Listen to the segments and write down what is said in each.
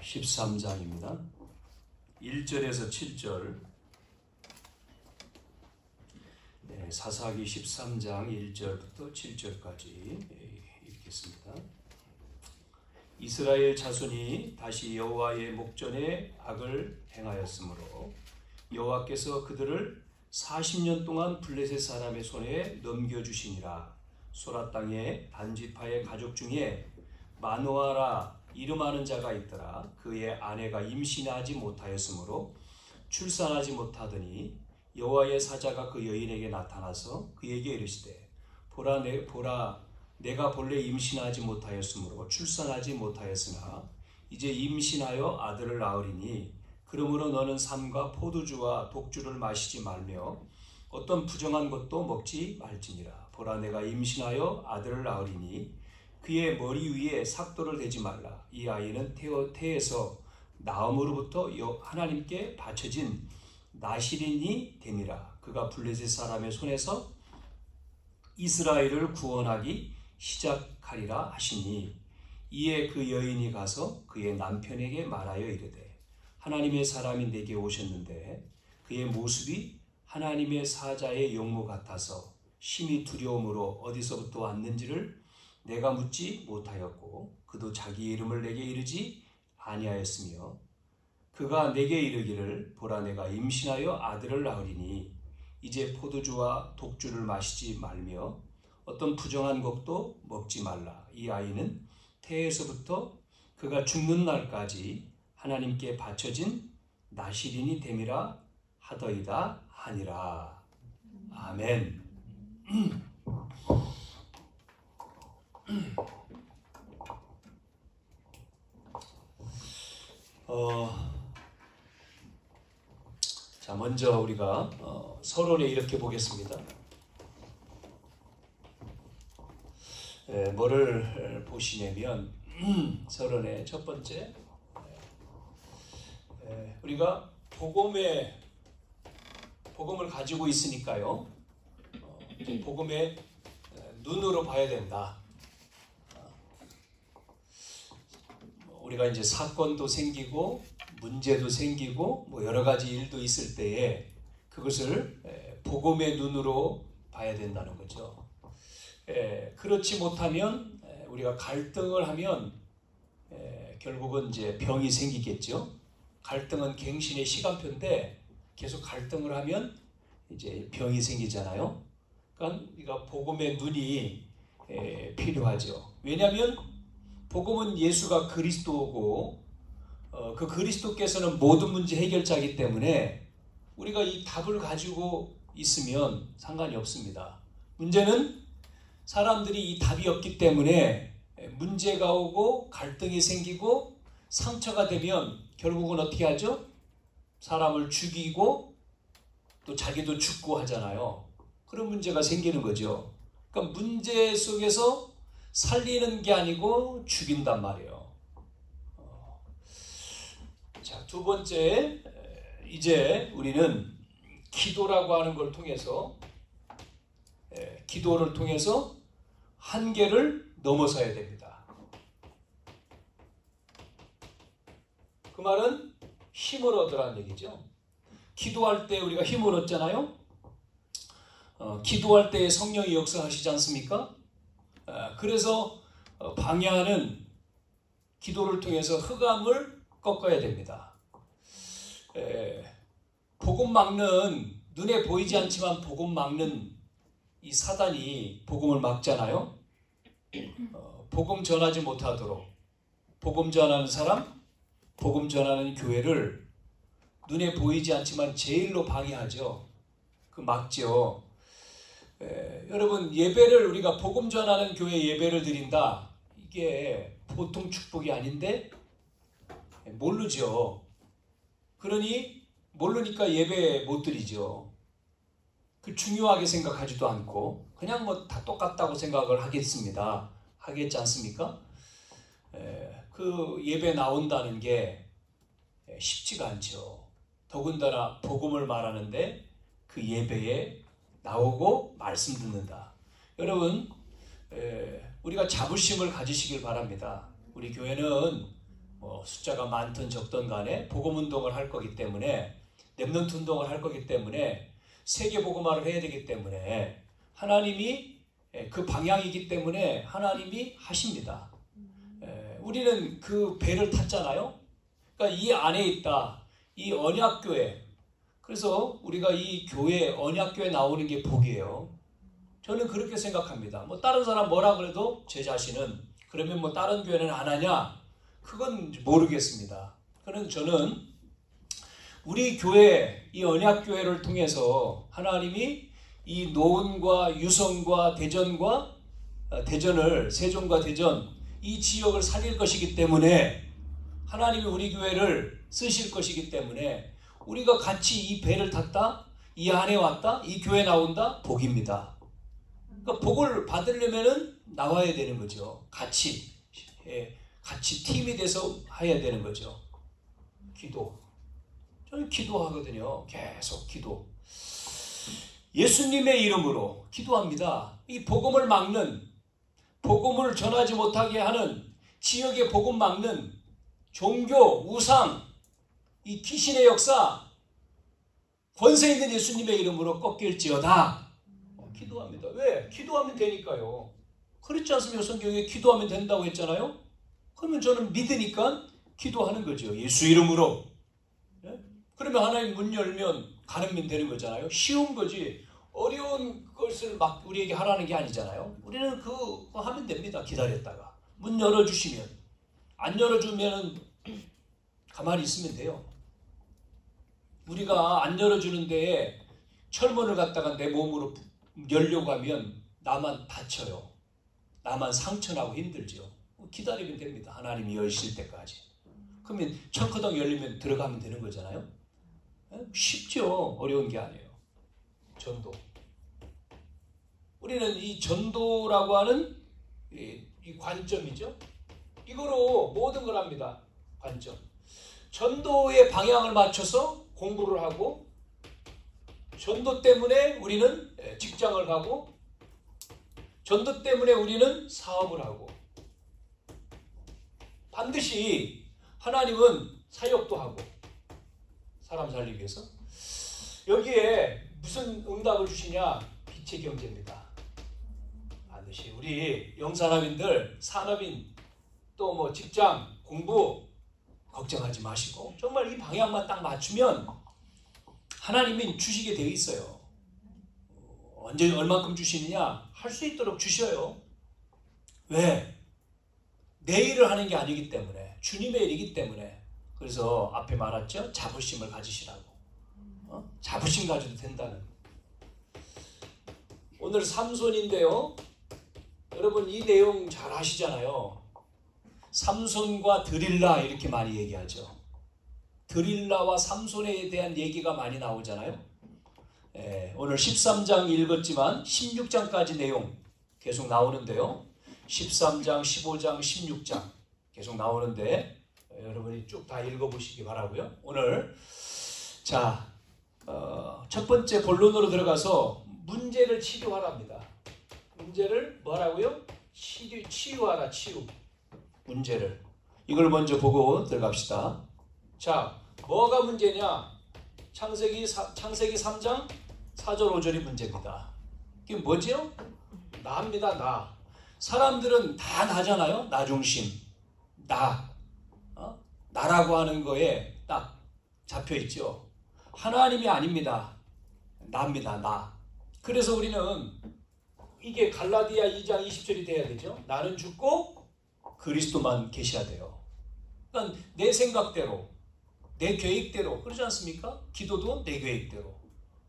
13장입니다. 1절에서 7절. 사사기 13장 1절부터 7절까지 읽겠습니다. 이스라엘 자손이 다시 여호와의 목전에 악을 행하였으므로 여호와께서 그들을 40년 동안 블레셋 사람의 손에 넘겨주시니라. 소라 땅에 단지파의 가족 중에 마노아라 이름하는 자가 있더라. 그의 아내가 임신하지 못하였으므로 출산하지 못하더니 여호와의 사자가 그 여인에게 나타나서 그에게 이르시되 보라 내가 본래 임신하지 못하였으므로 출산하지 못하였으나 이제 임신하여 아들을 낳으리니 그러므로 너는 삼과 포도주와 독주를 마시지 말며 어떤 부정한 것도 먹지 말지니라. 보라 내가 임신하여 아들을 낳으리니 그의 머리 위에 삭도를 대지 말라. 이 아이는 태에서 나음으로부터 하나님께 바쳐진 나실인이 됨이라. 그가 블레셋 사람의 손에서 이스라엘을 구원하기 시작하리라 하시니 이에 그 여인이 가서 그의 남편에게 말하여 이르되 하나님의 사람이 내게 오셨는데 그의 모습이 하나님의 사자의 용모 같아서 심히 두려움으로 어디서부터 왔는지를 내가 묻지 못하였고 그도 자기 이름을 내게 이르지 아니하였으며 그가 내게 이르기를 보라 내가 임신하여 아들을 낳으리니 이제 포도주와 독주를 마시지 말며 어떤 부정한 것도 먹지 말라. 이 아이는 태에서부터 그가 죽는 날까지 하나님께 바쳐진 나실인이 됨이라 하더이다 하니라. 아멘. 자, 먼저 우리가 서론에 이렇게 보겠습니다. 뭐를 보시냐면 서론의 첫 번째, 우리가 복음을 가지고 있으니까요. 복음의 눈으로 봐야 된다. 우리가 이제 사건도 생기고 문제도 생기고 뭐 여러 가지 일도 있을 때에 그것을 복음의 눈으로 봐야 된다는 거죠. 그렇지 못하면 우리가 갈등을 하면 결국은 이제 병이 생기겠죠. 갈등은 갱신의 시간표인데 계속 갈등을 하면 이제 병이 생기잖아요. 그러니까 우리가 복음의 눈이 필요하죠. 왜냐하면 복음은 예수가 그리스도고 그 그리스도께서는 모든 문제 해결자이기 때문에 우리가 이 답을 가지고 있으면 상관이 없습니다. 문제는 사람들이 이 답이 없기 때문에 문제가 오고 갈등이 생기고 상처가 되면 결국은 어떻게 하죠? 사람을 죽이고 또 자기도 죽고 하잖아요. 그런 문제가 생기는 거죠. 그러니까 문제 속에서 살리는 게 아니고 죽인단 말이에요. 자, 두 번째, 이제 우리는 기도라고 하는 걸 통해서 기도를 통해서 한계를 넘어서야 됩니다. 그 말은 힘을 얻으라는 얘기죠. 기도할 때 우리가 힘을 얻잖아요. 기도할 때 성령이 역사하시지 않습니까? 그래서 방해하는 기도를 통해서 흑암을 꺾어야 됩니다. 복음 막는, 눈에 보이지 않지만 복음 막는 이 사단이 복음을 막잖아요. 복음 전하지 못하도록 복음 전하는 사람, 복음 전하는 교회를 눈에 보이지 않지만 제일로 방해하죠. 그 막죠. 여러분, 예배를 우리가 복음 전하는 교회 예배를 드린다. 이게 보통 축복이 아닌데 모르죠. 그러니 모르니까 예배 못 드리죠. 그 중요하게 생각하지도 않고 그냥 뭐 다 똑같다고 생각을 하겠지 않습니까? 그 예배 나온다는 게 쉽지가 않죠. 더군다나 복음을 말하는데 그 예배에 나오고 말씀 듣는다. 여러분, 우리가 자부심을 가지시길 바랍니다. 우리 교회는 뭐 숫자가 많든 적든 간에 복음 운동을 할 거기 때문에, 렘넌트 운동을 할 거기 때문에, 세계 복음화를 해야 되기 때문에 하나님이 그 방향이기 때문에 하나님이 하십니다. 우리는 그 배를 탔잖아요. 그러니까 이 안에 있다. 이 언약교회. 그래서 우리가 이 교회, 언약교회 나오는 게 복이에요. 저는 그렇게 생각합니다. 뭐 다른 사람 뭐라 그래도 제 자신은, 그러면 뭐 다른 교회는 안 하냐? 그건 모르겠습니다. 그는 저는 우리 교회, 이 언약교회를 통해서 하나님이 이 노원과 유성과 대전을, 세종과 대전, 이 지역을 살릴 것이기 때문에, 하나님이 우리 교회를 쓰실 것이기 때문에 우리가 같이 이 배를 탔다, 이 안에 왔다, 이 교회 나온다, 복입니다. 그러니까 복을 받으려면은 나와야 되는 거죠. 같이 팀이 돼서 해야 되는 거죠. 기도. 저는 기도하거든요. 계속 기도. 예수님의 이름으로 기도합니다. 이 복음을 막는, 복음을 전하지 못하게 하는, 지역의 복음 막는 종교, 우상, 이 귀신의 역사, 권세 있는 예수님의 이름으로 꺾일지어다. 기도합니다. 왜? 기도하면 되니까요. 그렇지 않습니까? 성경에 기도하면 된다고 했잖아요. 그러면 저는 믿으니까 기도하는 거죠. 예수 이름으로. 그러면 하나님 문 열면 가는 되는 거잖아요. 쉬운 거지. 어려운 것을 막 우리에게 하라는 게 아니잖아요. 우리는 그거 하면 됩니다. 기다렸다가. 문 열어주시면. 안 열어주면 가만히 있으면 돼요. 우리가 안 열어주는 데에 철문을 갖다가 내 몸으로 열려고 하면 나만 다쳐요. 나만 상처나고 힘들죠. 기다리면 됩니다. 하나님이 여실 때까지. 그러면 철커덕 열리면 들어가면 되는 거잖아요. 쉽죠. 어려운 게 아니에요. 전도. 우리는 이 전도라고 하는 이 관점이죠. 이거로 모든 걸 합니다. 관점. 전도의 방향을 맞춰서 공부를 하고, 전도 때문에 우리는 직장을 가고, 전도 때문에 우리는 사업을 하고, 반드시 하나님은 사역도 하고, 사람 살리기 위해서. 여기에 무슨 응답을 주시냐? 빛의 경제입니다. 반드시 우리 영산업인들, 산업인, 또 뭐 직장, 공부 걱정하지 마시고 정말 이 방향만 딱 맞추면 하나님이 주시게 되어 있어요. 언제 얼만큼 주시느냐? 할 수 있도록 주셔요. 왜? 내 일을 하는 게 아니기 때문에, 주님의 일이기 때문에. 그래서 앞에 말했죠? 자부심을 가지시라고. 자부심 가져도 된다는. 오늘 삼손인데요. 여러분 이 내용 잘 아시잖아요. 삼손과 드릴라 이렇게 많이 얘기하죠. 드릴라와 삼손에 대한 얘기가 많이 나오잖아요. 오늘 13장 읽었지만 16장까지 내용 계속 나오는데요. 13장, 15장, 16장 계속 나오는데 여러분이 쭉 다 읽어보시기 바라고요. 오늘 자, 첫 번째 본론으로 들어가서 문제를 치료하랍니다. 문제를 뭐라고요? 치유하라, 치유. 문제를. 이걸 먼저 보고 들어갑시다. 자, 뭐가 문제냐? 창세기 3장 4절 5절이 문제입니다. 이게 뭐죠? 나입니다. 나. 사람들은 다 나잖아요. 나 중심. 나. 나라고 하는 거에 딱 잡혀 있죠. 하나님이 아닙니다. 나입니다. 나. 그래서 우리는 이게 갈라디아 2장 20절이 돼야 되죠. 나는 죽고 그리스도만 계셔야 돼요. 그러니까 내 생각대로, 내 계획대로, 그러지 않습니까? 기도도 내 계획대로,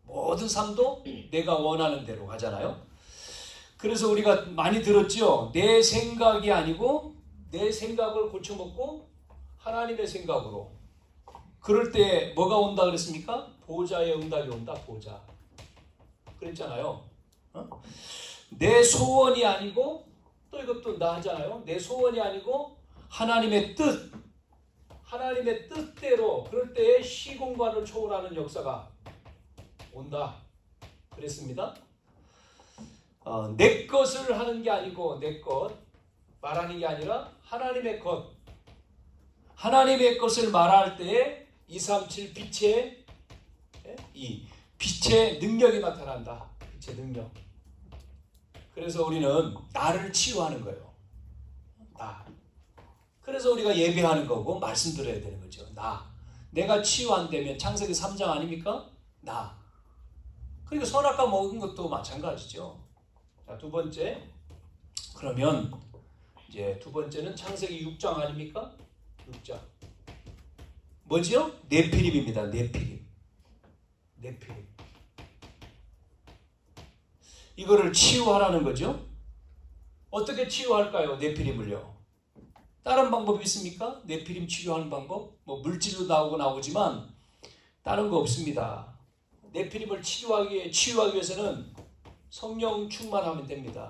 모든 삶도 내가 원하는 대로 가잖아요. 그래서 우리가 많이 들었죠. 내 생각이 아니고 내 생각을 고쳐먹고 하나님의 생각으로. 그럴 때 뭐가 온다 그랬습니까? 보좌의 응답이 온다. 보좌. 그랬잖아요. 내 소원이 아니고, 또 이것도 나 하잖아요. 내 소원이 아니고 하나님의 뜻, 하나님의 뜻대로. 그럴 때에 시공간을 초월하는 역사가 온다 그랬습니다. 내 것을 하는 게 아니고 내 것 말하는 게 아니라 하나님의 것, 하나님의 것을 말할 때에 237 빛의 능력이 나타난다. 빛의 능력. 그래서 우리는 나를 치유하는 거예요. 나. 그래서 우리가 예배하는 거고 말씀 들어야 되는 거죠. 나. 내가 치유 안 되면 창세기 3장 아닙니까? 나. 그리고 선악과 먹은 것도 마찬가지죠. 자, 두 번째. 그러면 이제 두 번째는 창세기 6장 아닙니까? 6장. 뭐지요? 네피림입니다. 네피림. 이거를 치유하라는 거죠. 어떻게 치유할까요? 네피림을요. 다른 방법이 있습니까? 네피림 치료하는 방법? 뭐 물질로 나오지만 다른 거 없습니다. 네피림을 치유하기 위해서는 성령 충만하면 됩니다.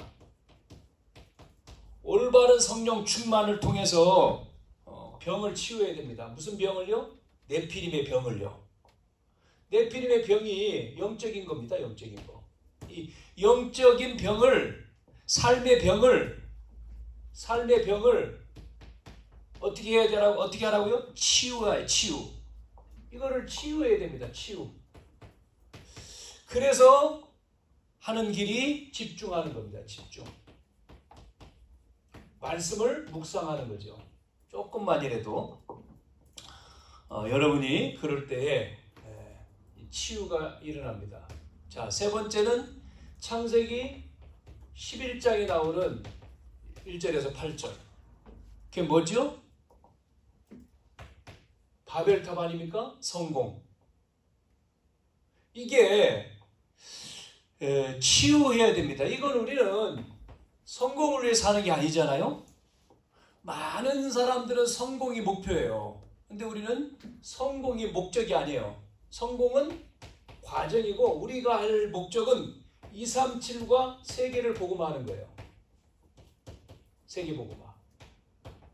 올바른 성령 충만을 통해서 병을 치유해야 됩니다. 무슨 병을요? 네피림의 병을요. 네피림의 병이 영적인 겁니다. 영적인 거. 이 영적인 병을, 삶의 병을 어떻게 해야 되라고? 어떻게 하라고요? 치유해야 치유. 이거를 치유해야 됩니다. 치유. 그래서 하는 길이 집중하는 겁니다. 집중. 말씀을 묵상하는 거죠. 조금만이라도 여러분이 그럴 때에 치유가 일어납니다. 자, 세 번째는 창세기 11장에 나오는 1절에서 8절. 그게 뭐죠? 바벨탑 아닙니까? 성공. 이게 치유해야 됩니다. 이건 우리는 성공을 위해 사는 게 아니잖아요. 많은 사람들은 성공이 목표예요. 근데 우리는 성공이 목적이 아니에요. 성공은 과정이고 우리가 할 목적은 237과 세계를 복음화하는 거예요. 세계 복음화.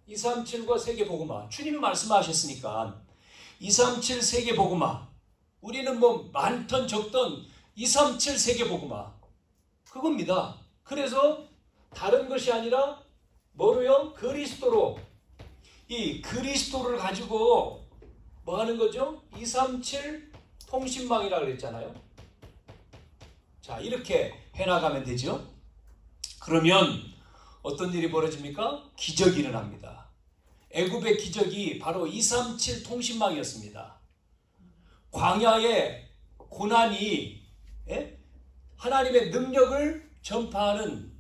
237과 세계 복음화. 주님이 말씀하셨으니까 237 세계 복음화. 우리는 뭐 많던 적던 237 세계 복음화. 그겁니다. 그래서 다른 것이 아니라 뭐로요? 그리스도로. 이 그리스도를 가지고 뭐 하는 거죠? 237 통신망이라고 그랬잖아요. 자, 이렇게 해나가면 되죠. 그러면 어떤 일이 벌어집니까? 기적이 일어납니다. 애굽의 기적이 바로 237 통신망이었습니다. 광야의 고난이 하나님의 능력을 전파하는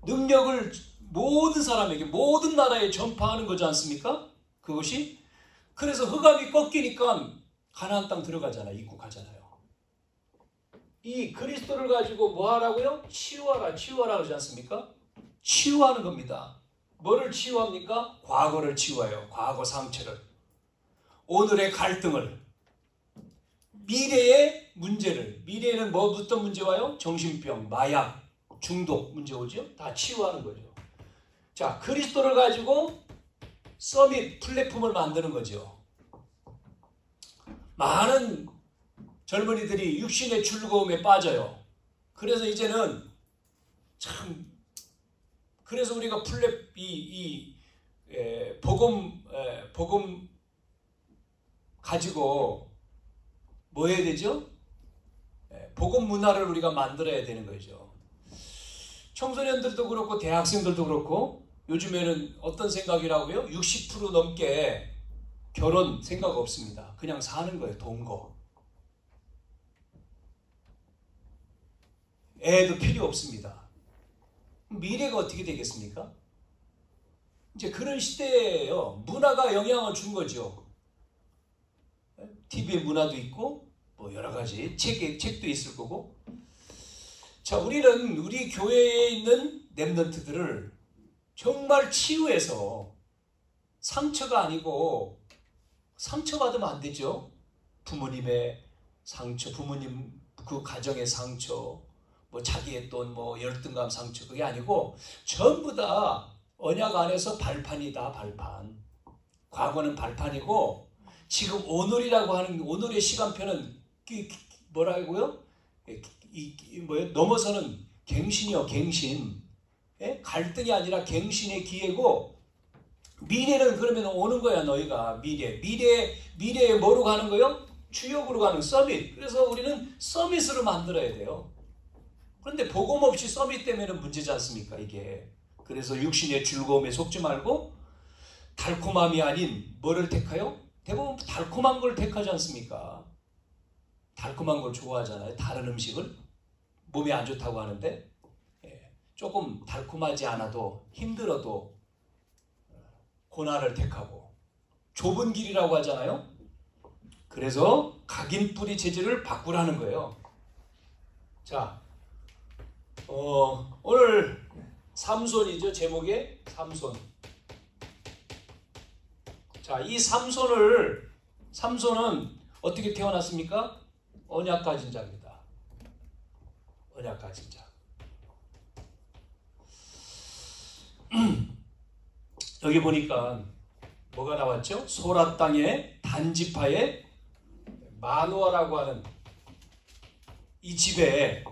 능력을 모든 사람에게 모든 나라에 전파하는 거지 않습니까? 그것이 그래서 흑암이 꺾이니까 가나안 땅 들어가잖아요. 입국하잖아요. 이 그리스도를 가지고 뭐 하라고요? 치유하라 그러지 않습니까? 치유하는 겁니다. 뭐를 치유합니까? 과거를 치유해요. 과거 상처를. 오늘의 갈등을. 미래의 문제를. 미래에는 어떤 문제 와요? 정신병, 마약, 중독 문제 오죠? 다 치유하는 거죠. 자, 그리스도를 가지고 서밋 플랫폼을 만드는 거죠. 많은 젊은이들이 육신의 즐거움에 빠져요. 그래서 이제는 참 그래서 우리가 복음 가지고 뭐 해야 되죠? 복음 문화를 우리가 만들어야 되는 거죠. 청소년들도 그렇고 대학생들도 그렇고 요즘에는 어떤 생각이라고요? 60% 넘게 결혼 생각 없습니다. 그냥 사는 거예요. 동거. 애도 필요 없습니다. 미래가 어떻게 되겠습니까? 이제 그런 시대예요. 문화가 영향을 준 거죠. TV에 문화도 있고 뭐 여러 가지 책도 있을 거고. 자, 우리는 우리 교회에 있는 렘넌트들을 정말 치유해서 상처가 아니고 상처받으면 안 되죠. 부모님의 상처, 부모님 그 가정의 상처, 뭐 자기의 돈, 뭐 열등감 상처 그게 아니고 전부 다 언약 안에서 발판이다. 발판. 과거는 발판이고 지금 오늘이라고 하는 오늘의 시간표는 뭐라고요? 넘어서는 갱신이요. 갱신. 갈등이 아니라 갱신의 기회고 미래는 그러면 오는 거야. 너희가 미래에 뭐로 가는 거요? 주역으로 가는 서밋. 그래서 우리는 서밋으로 만들어야 돼요. 그런데 복음 없이 서밋 때문에는 문제지 않습니까? 이게. 그래서 육신의 즐거움에 속지 말고 달콤함이 아닌 뭐를 택하여? 대부분 달콤한 걸 택하지 않습니까? 달콤한 걸 좋아하잖아요. 다른 음식을. 몸에 안 좋다고 하는데 조금 달콤하지 않아도 힘들어도 고난을 택하고 좁은 길이라고 하잖아요. 그래서 각인뿌리 체질을 바꾸라는 거예요. 자, 오늘 삼손이죠. 제목에 삼손. 자, 이 삼손은 어떻게 태어났습니까? 언약 가진 자입니다. 언약 가진 자. 여기 보니까 뭐가 나왔죠? 소라 땅의 단지파의 마노아라고 하는 이 집에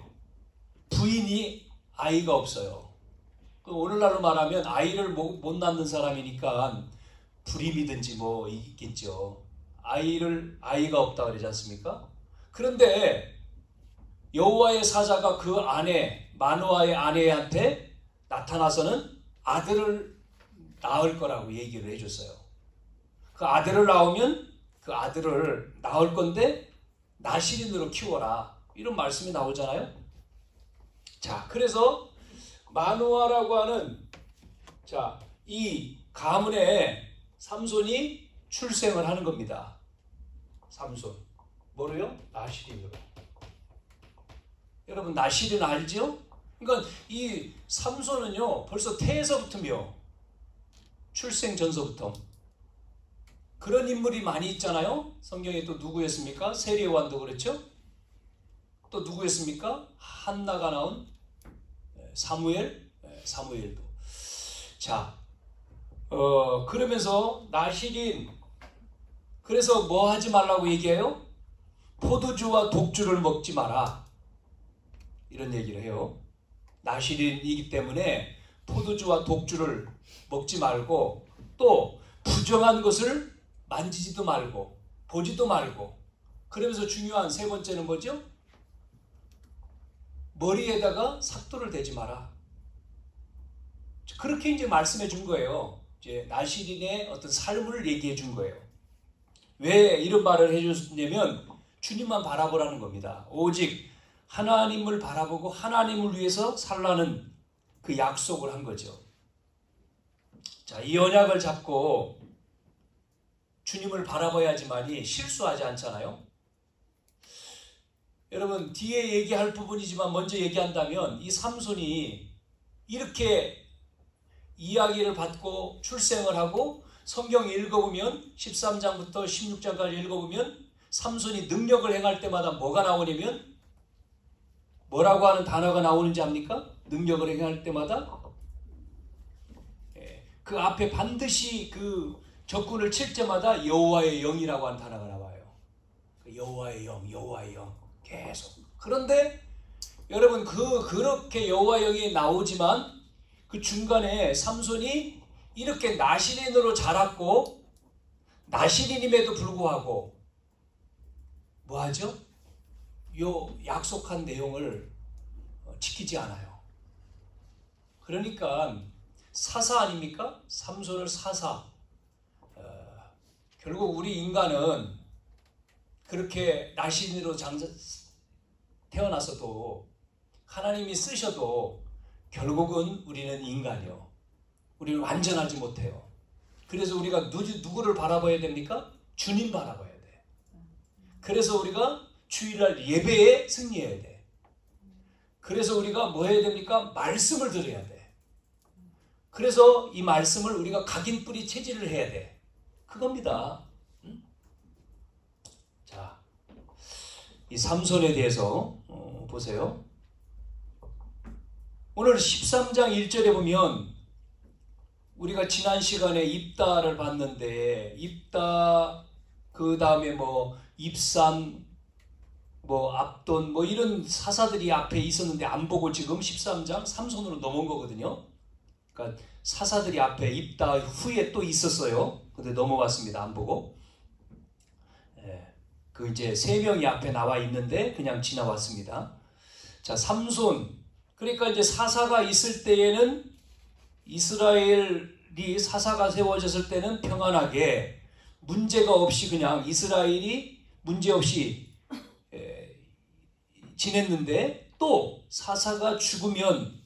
부인이 아이가 없어요. 오늘날로 말하면 아이를 못 낳는 사람이니까 불임이든지 뭐 있겠죠. 아이가 없다 그러지 않습니까? 그런데 여호와의 사자가 그 아내 마노아의 아내한테 나타나서는 아들을 낳을 거라고 얘기를 해줬어요. 그 아들을 낳으면 그 아들을 낳을 건데 나실인으로 키워라. 이런 말씀이 나오잖아요. 자, 그래서 마노아라고 하는 이 가문에 삼손이 출생을 하는 겁니다. 삼손. 뭐로요? 나실인으로. 여러분 나실인 알죠? 그러니까 이 삼손은요 벌써 태에서부터요. 출생 전서부터 그런 인물이 많이 있잖아요. 성경에 또 누구였습니까? 세례요한도 그렇죠. 또 누구였습니까? 한나가 나온 사무엘도. 자, 그러면서 나실인. 그래서 뭐 하지 말라고 얘기해요? 포도주와 독주를 먹지 마라. 이런 얘기를 해요. 나실인이기 때문에 포도주와 독주를 먹지 말고 또 부정한 것을 만지지도 말고 보지도 말고. 그러면서 중요한 세 번째는 뭐죠? 머리에다가 삭도를 대지 마라. 그렇게 이제 말씀해 준 거예요. 이제 나실인의 어떤 삶을 얘기해 준 거예요. 왜 이런 말을 해줬냐면 주님만 바라보라는 겁니다. 오직 하나님을 바라보고 하나님을 위해서 살라는 그 약속을 한 거죠. 자, 이 언약을 잡고 주님을 바라봐야지만이 실수하지 않잖아요. 여러분 뒤에 얘기할 부분이지만 먼저 얘기한다면 이 삼손이 이렇게 이야기를 받고 출생을 하고 성경 읽어보면 13장부터 16장까지 읽어보면 삼손이 능력을 행할 때마다 뭐가 나오냐면 뭐라고 하는 단어가 나오는지 압니까? 능력을 행할 때마다 그 앞에 반드시 그 적군을 칠 때마다 여호와의 영이라고 하는 단어가 나와요. 여호와의 영 계속. 그런데 여러분 그렇게 여호와의 영이 나오지만 그 중간에 삼손이 이렇게 나실인으로 자랐고 나실인임에도 불구하고 뭐하죠? 요 약속한 내용을 지키지 않아요. 그러니까 사사 아닙니까? 삼손을 사사. 결국 우리 인간은 그렇게 나실인으로 태어났어도 하나님이 쓰셔도 결국은 우리는 인간이요. 우리는 완전하지 못해요. 그래서 우리가 누구를 바라봐야 됩니까? 주님 바라봐야 돼. 그래서 우리가 주일날 예배에 승리해야 돼. 그래서 우리가 뭐 해야 됩니까? 말씀을 들어야 돼. 그래서 이 말씀을 우리가 각인뿌리 체질을 해야 돼. 그겁니다. 자, 이 삼손에 대해서 보세요. 오늘 13장 1절에 보면 우리가 지난 시간에 입다를 봤는데 입다 그 다음에 뭐 입산 뭐 압돈 뭐 이런 사사들이 앞에 있었는데 안 보고 지금 13장 삼손으로 넘어온 거거든요. 그러니까 사사들이 앞에 입다 후에 또 있었어요. 근데 넘어갔습니다. 안 보고. 그 이제 세 명이 앞에 나와 있는데 그냥 지나왔습니다. 자, 삼손. 그러니까 이제 사사가 있을 때에는 이스라엘이 사사가 세워졌을 때는 평안하게 문제가 없이 그냥 이스라엘이 문제없이 지냈는데 또 사사가 죽으면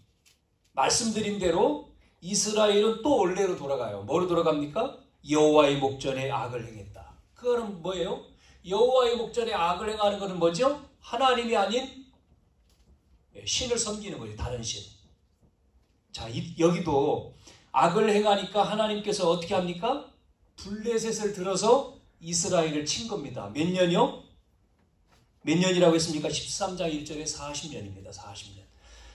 말씀드린 대로 이스라엘은 또 원래로 돌아가요. 뭐로 돌아갑니까? 여호와의 목전에 악을 행했다. 그거는 뭐예요? 여호와의 목전에 악을 행하는 것은 뭐죠? 하나님이 아닌 신을 섬기는 거예요. 다른 신. 자, 여기도 악을 행하니까 하나님께서 어떻게 합니까? 블레셋을 들어서 이스라엘을 친 겁니다. 몇 년이요? 몇 년이라고 했습니까? 13장 1절에 40년입니다. 40년.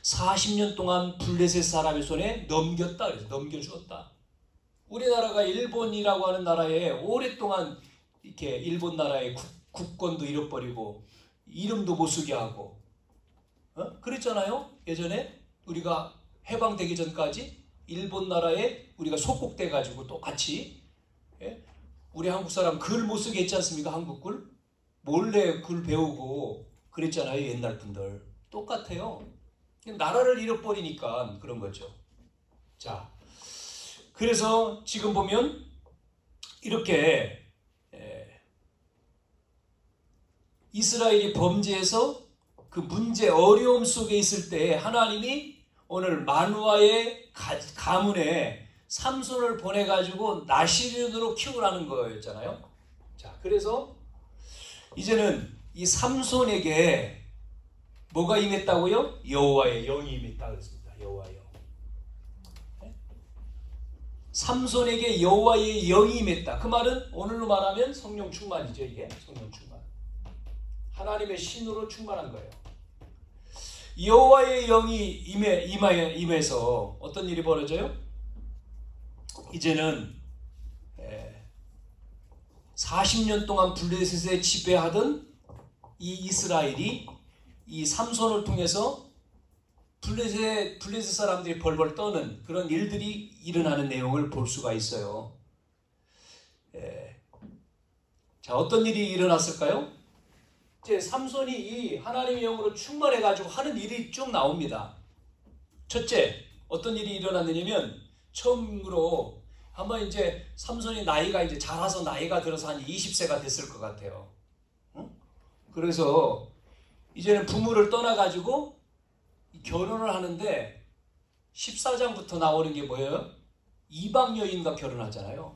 40년 동안 블레셋 사람의 손에 넘겼다. 그래서 넘겨주었다. 우리나라가 일본이라고 하는 나라에 오랫동안 이렇게 일본 나라의 국권도 잃어버리고 이름도 못 쓰게 하고 그랬잖아요. 예전에 우리가 해방되기 전까지 일본 나라에 우리가 속국돼 가지고 똑같이 우리 한국 사람 글 못 쓰게 했지 않습니까? 한국 글 몰래 글 배우고 그랬잖아요. 옛날 분들 똑같아요. 나라를 잃어버리니까 그런 거죠. 자, 그래서 지금 보면 이렇게 이스라엘이 범죄해서 그 문제 어려움 속에 있을 때 하나님이 오늘 만화의 가문에 삼손을 보내가지고 나시린으로 키우라는 거였잖아요. 자, 그래서 이제는 이 삼손에게 뭐가 임했다고요? 여호와의 영이 임했다 그랬습니다. 여호와의 영. 삼손에게 여호와의 영이 임했다. 그 말은 오늘로 말하면 성령 충만이죠. 이게 성령 충만. 하나님의 신으로 충만한 거예요. 여호와의 영이 임해서 어떤 일이 벌어져요? 이제는 40년 동안 블레셋에 지배하던 이 이스라엘이 이 삼손을 통해서 블레셋 사람들이 벌벌 떠는 그런 일들이 일어나는 내용을 볼 수가 있어요. 자, 어떤 일이 일어났을까요? 이제 삼손이 이 하나님의 영으로 충만해가지고 하는 일이 쭉 나옵니다. 첫째, 어떤 일이 일어났느냐면 처음으로 한번 이제 삼손이 나이가 이제 자라서 나이가 들어서 한 20세가 됐을 것 같아요. 그래서 이제는 부모를 떠나가지고 결혼을 하는데 14장부터 나오는 게 뭐예요? 이방 여인과 결혼하잖아요.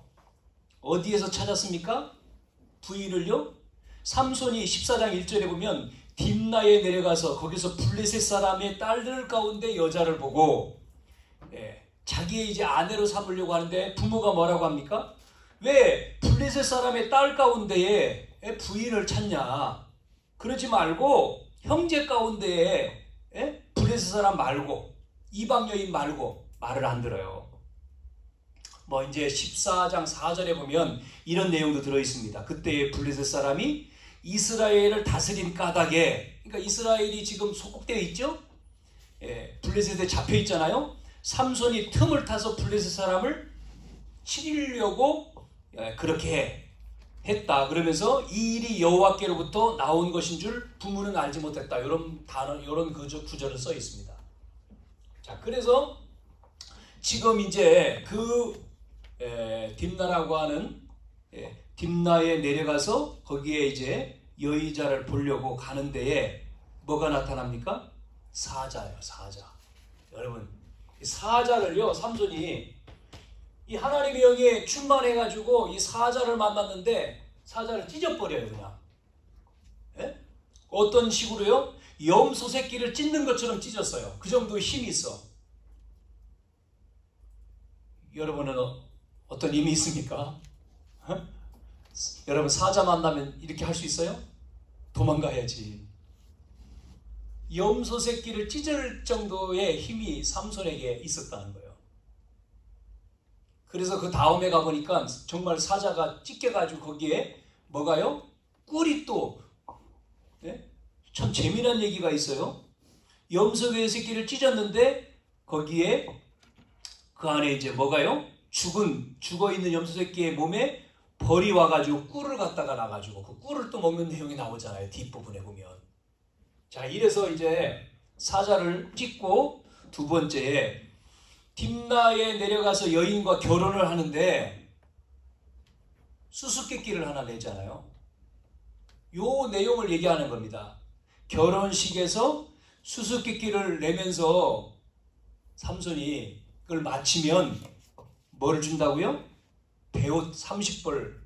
어디에서 찾았습니까? 부인을요? 삼손이 14장 1절에 보면 딥나에 내려가서 거기서 블레셋 사람의 딸들 가운데 여자를 보고 자기의 이제 아내로 삼으려고 하는데 부모가 뭐라고 합니까? 왜 블레셋 사람의 딸 가운데에 부인을 찾냐? 그러지 말고 형제 가운데에 블레셋 사람 말고 이방 여인 말고 말을 안 들어요. 뭐 이제 14장 4절에 보면 이런 내용도 들어 있습니다. 그때의 블레셋 사람이 이스라엘을 다스린 까닭에, 그러니까 이스라엘이 지금 속국되어 있죠? 블레셋에 잡혀 있잖아요. 삼손이 틈을 타서 블레셋 사람을 치려고 그렇게 했다. 그러면서 이 일이 여호와께로부터 나온 것인 줄 부모는 알지 못했다. 이런 단어, 이런 구절을 써 있습니다. 자, 그래서 지금 이제 그 딥나라고 하는 딥나에 내려가서 거기에 이제 여의자를 보려고 가는 데에 뭐가 나타납니까? 사자예요, 사자. 여러분, 사자를요, 삼손이 이 하나님의 영에 충만해가지고 이 사자를 만났는데 사자를 찢어버려요, 그냥. 어떤 식으로요? 염소 새끼를 찢는 것처럼 찢었어요. 그 정도의 힘이 있어. 여러분은 어떤 힘이 있습니까? 여러분 사자 만나면 이렇게 할 수 있어요? 도망가야지. 염소 새끼를 찢을 정도의 힘이 삼손에게 있었다는 거예요. 그래서 그 다음에 가보니까 정말 사자가 찢겨가지고 거기에 뭐가요? 꿀이 또 참 재미난 얘기가 있어요. 염소 새끼를 찢었는데 거기에 그 안에 이제 뭐가요? 죽어있는 염소새끼의 몸에 벌이 와가지고 꿀을 갖다가 놔가지고 그 꿀을 또 먹는 내용이 나오잖아요. 뒷부분에 보면. 자, 이래서 이제 사자를 찍고 두 번째에 딥나에 내려가서 여인과 결혼을 하는데 수수께끼를 하나 내잖아요. 요 내용을 얘기하는 겁니다. 결혼식에서 수수께끼를 내면서 삼손이 그걸 마치면 뭐를 준다고요? 배옷 30벌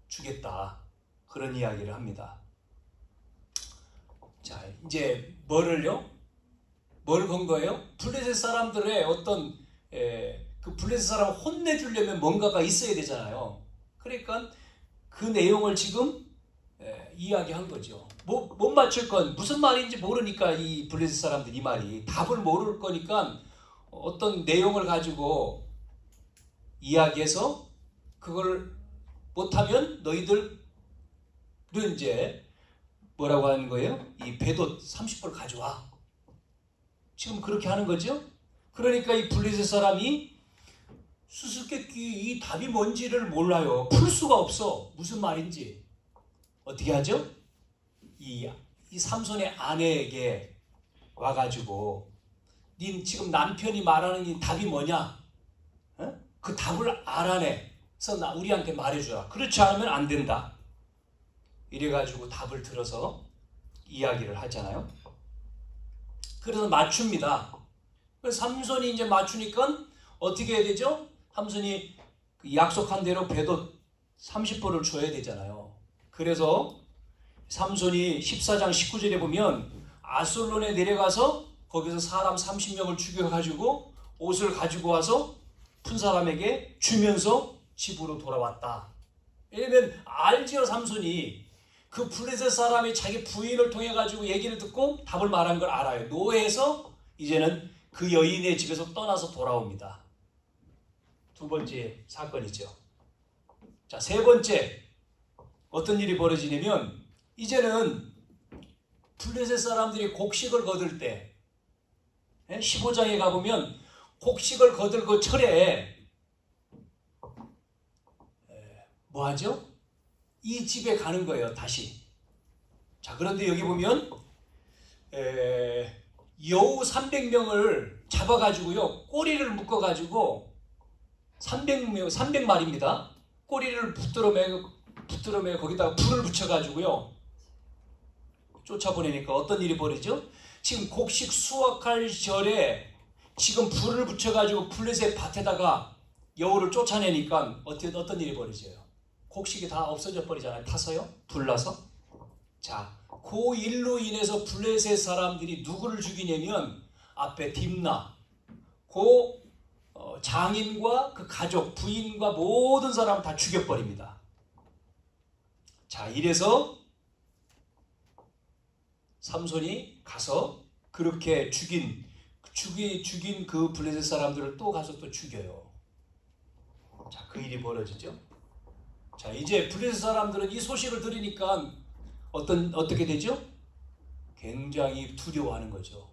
주겠다. 그런 이야기를 합니다. 자, 이제 뭘 건 거예요? 블레셋 사람들의 어떤 그 블레셋 사람을 혼내주려면 뭔가가 있어야 되잖아요. 그러니까 그 내용을 지금 이야기한 거죠. 못 맞출 건 무슨 말인지 모르니까 이 블레셋 사람들 이 말이 답을 모를 거니까 어떤 내용을 가지고 이야기해서 그걸 못하면 너희들은 이제 뭐라고 하는 거예요? 이 배옷 30벌 가져와. 지금 그렇게 하는 거죠. 그러니까 이 블레셋 사람이 수수께끼 이 답이 뭔지를 몰라요. 풀 수가 없어. 무슨 말인지. 어떻게 하죠? 이 삼손의 아내에게 와가지고 닌 지금 남편이 말하는 이 답이 뭐냐? 어? 그 답을 알아내. 그래서 우리한테 말해주라. 그렇지 않으면 안 된다. 이래가지고 답을 들어서 이야기를 하잖아요. 그래서 맞춥니다. 그래서 삼손이 이제 맞추니까 어떻게 해야 되죠? 삼손이 약속한 대로 배옷 30벌을 줘야 되잖아요. 그래서 삼손이 14장 19절에 보면 아솔론에 내려가서 거기서 사람 30명을 죽여가지고 옷을 가지고 와서 푼 사람에게 주면서 집으로 돌아왔다. 왜냐면 알지요, 삼손이. 그 블레셋 사람이 자기 부인을 통해 가지고 얘기를 듣고 답을 말한 걸 알아요. 노예에서 이제는 그 여인의 집에서 떠나서 돌아옵니다. 두 번째 사건이죠. 자, 세 번째 어떤 일이 벌어지냐면 이제는 블레셋 사람들이 곡식을 거둘 때 15장에 가보면 곡식을 거둘 그 철에 뭐 하죠? 이 집에 가는 거예요, 다시. 자, 그런데 여기 보면 여우 300명을 잡아가지고요, 꼬리를 묶어가지고 300마리입니다. 꼬리를 붙들어 매고 거기다가 불을 붙여가지고요, 쫓아보내니까 어떤 일이 벌어지죠? 지금 곡식 수확할 절에 지금 불을 붙여가지고 블레셋 밭에다가 여우를 쫓아내니까 어떤 일이 벌어져요? 곡식이 다 없어져 버리잖아요. 타서요? 불나서. 자, 그 일로 인해서 블레셋 사람들이 누구를 죽이냐면 앞에 딥나, 그 장인과 그 가족, 부인과 모든 사람을 다 죽여버립니다. 자, 이래서 삼손이 가서 그렇게 죽인 그 블레셋 사람들을 또 가서 또 죽여요. 자, 그 일이 벌어지죠. 자, 이제 블레셋 사람들은 이 소식을 들으니까 어떻게 되죠? 굉장히 두려워하는 거죠.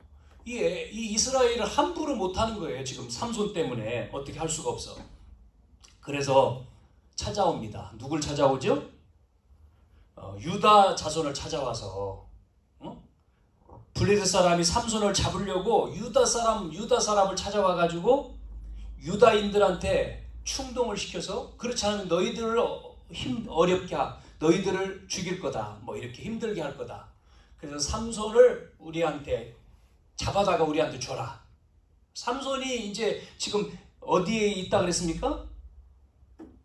이 이스라엘을 함부로 못하는 거예요. 지금 삼손 때문에 어떻게 할 수가 없어. 그래서 찾아옵니다. 누굴 찾아오죠? 유다 자손을 찾아와서 블레셋 사람이 삼손을 잡으려고 유다 사람을 찾아와가지고 유다인들한테 충동을 시켜서 그렇지 않으면 너희들을 너희들을 죽일 거다. 뭐 이렇게 힘들게 할 거다. 그래서 삼손을 우리한테 잡아다가 우리한테 줘라. 삼손이 이제 지금 어디에 있다 그랬습니까?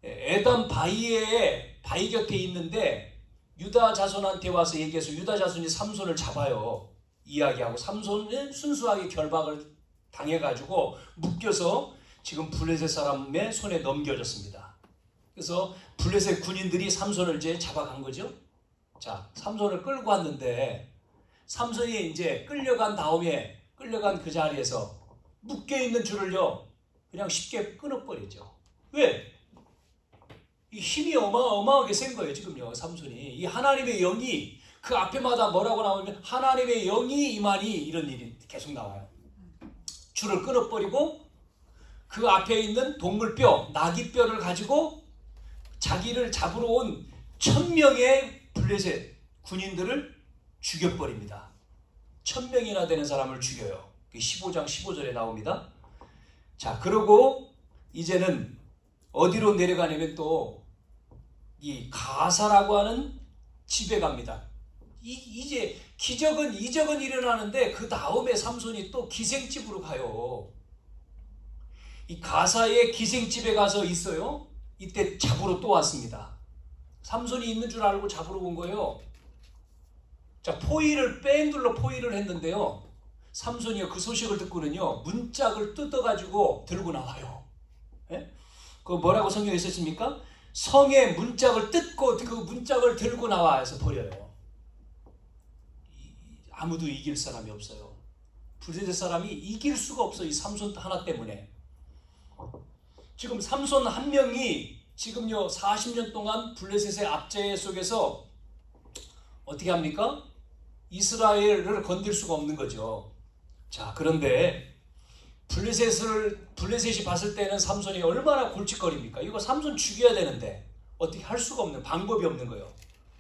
에담 바위 곁에 있는데 유다 자손한테 와서 얘기해서 유다 자손이 삼손을 잡아요. 이야기하고 삼손은 순수하게 결박을 당해가지고 묶여서 지금 블레셋 사람의 손에 넘겨졌습니다. 그래서 블레셋 군인들이 삼손을 이제 잡아간 거죠. 자, 삼손을 끌고 왔는데 삼손이 이제 끌려간 그 자리에서 묶여있는 줄을요 그냥 쉽게 끊어버리죠. 왜? 이 힘이 어마어마하게 센 거예요. 지금요, 삼손이. 이 하나님의 영이 그 앞에마다 뭐라고 나오면 하나님의 영이 임하니 이런 일이 계속 나와요. 줄을 끊어버리고 그 앞에 있는 동물뼈, 나귀뼈를 가지고 자기를 잡으러 온 1000명의 블레셋 군인들을 죽여버립니다. 1000명이나 되는 사람을 죽여요. 15장 15절에 나옵니다. 자, 그러고 이제는 어디로 내려가냐면 또 이 가사라고 하는 집에 갑니다. 이제 이적은 일어나는데 그 다음에 삼손이 또 기생집으로 가요. 이 가사의 기생집에 가서 있어요. 이때 잡으러 또 왔습니다. 삼손이 있는 줄 알고 잡으러 온 거예요. 자, 뺑둘러 포위를 했는데요. 삼손이요, 그 소식을 듣고는요, 문짝을 뜯어가지고 들고 나와요. 예? 그 뭐라고 성경에 있었습니까? 성의 문짝을 뜯고 그 문짝을 들고 나와서 버려요. 아무도 이길 사람이 없어요. 블레셋 사람이 이길 수가 없어. 이 삼손 하나 때문에. 지금 삼손 한 명이 지금요 40년 동안 블레셋의 압제 속에서 어떻게 합니까? 이스라엘을 건들 수가 없는 거죠. 자, 그런데 블레셋이 봤을 때는 삼손이 얼마나 골칫거립니까? 이거 삼손 죽여야 되는데 어떻게 할 수가 없는, 방법이 없는 거예요.